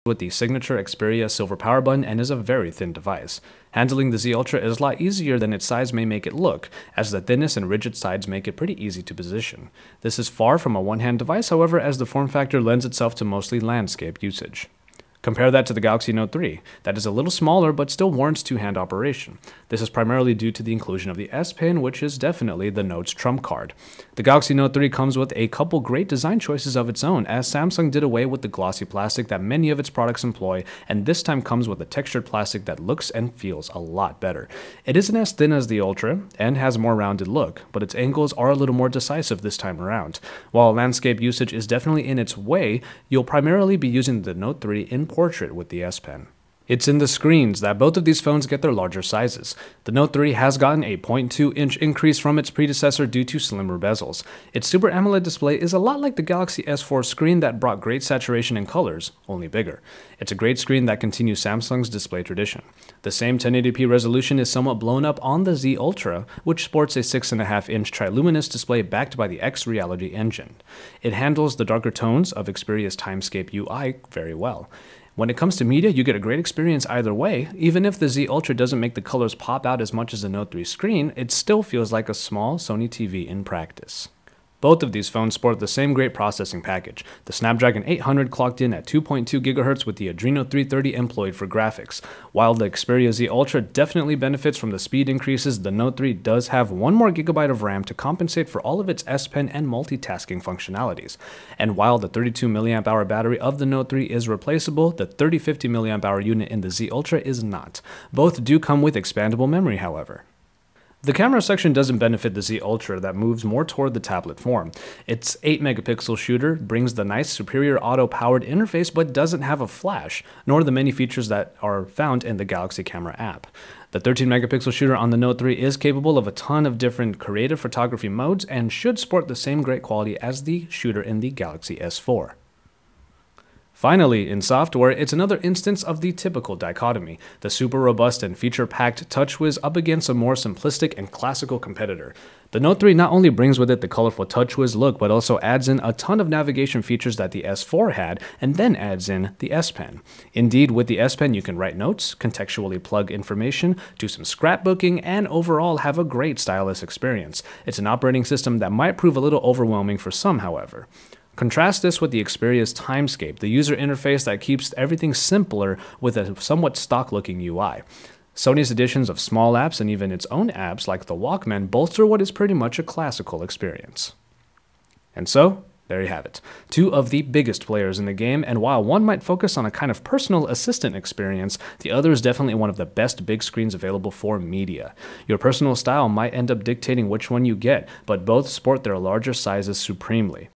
with the signature Xperia silver power button and is a very thin device. Handling the Z Ultra is a lot easier than its size may make it look, as the thinness and rigid sides make it pretty easy to position. This is far from a one-hand device, however, as the form factor lends itself to mostly landscape usage. Compare that to the Galaxy Note 3. That is a little smaller, but still warrants two-hand operation. This is primarily due to the inclusion of the S Pen, which is definitely the Note's trump card. The Galaxy Note 3 comes with a couple great design choices of its own, as Samsung did away with the glossy plastic that many of its products employ, and this time comes with a textured plastic that looks and feels a lot better. It isn't as thin as the Ultra, and has a more rounded look, but its angles are a little more decisive this time around. While landscape usage is definitely in its way, you'll primarily be using the Note 3 in portrait with the S Pen. It's in the screens that both of these phones get their larger sizes. The Note 3 has gotten a 0.2-inch increase from its predecessor due to slimmer bezels. Its Super AMOLED display is a lot like the Galaxy S4 screen that brought great saturation and colors, only bigger. It's a great screen that continues Samsung's display tradition. The same 1080p resolution is somewhat blown up on the Z Ultra, which sports a 6.5-inch triluminous display backed by the X Reality engine. It handles the darker tones of Xperia's Timescape UI very well. When it comes to media, you get a great experience either way. Even if the Z Ultra doesn't make the colors pop out as much as the Note 3 screen, it still feels like a small Sony TV in practice. Both of these phones sport the same great processing package. The Snapdragon 800 clocked in at 2.2 GHz with the Adreno 330 employed for graphics. While the Xperia Z Ultra definitely benefits from the speed increases, the Note 3 does have 1 more GB of RAM to compensate for all of its S Pen and multitasking functionalities. And while the 32 mAh battery of the Note 3 is replaceable, the 3050 mAh unit in the Z Ultra is not. Both do come with expandable memory, however. The camera section doesn't benefit the Z Ultra that moves more toward the tablet form. Its 8-megapixel shooter brings the nice superior auto-powered interface but doesn't have a flash, nor the many features that are found in the Galaxy Camera app. The 13-megapixel shooter on the Note 3 is capable of a ton of different creative photography modes and should sport the same great quality as the shooter in the Galaxy S4. Finally, in software, it's another instance of the typical dichotomy, the super robust and feature-packed TouchWiz up against a more simplistic and classical competitor. The Note 3 not only brings with it the colorful TouchWiz look, but also adds in a ton of navigation features that the S4 had, and then adds in the S Pen. Indeed, with the S Pen you can write notes, contextually plug information, do some scrapbooking, and overall have a great stylus experience. It's an operating system that might prove a little overwhelming for some, however. Contrast this with the Xperia's Timescape, the user interface that keeps everything simpler with a somewhat stock-looking UI. Sony's additions of small apps and even its own apps like the Walkman bolster what is pretty much a classical experience. And so, there you have it. 2 of the biggest players in the game, and while one might focus on a kind of personal assistant experience, the other is definitely one of the best big screens available for media. Your personal style might end up dictating which one you get, but both sport their larger sizes supremely.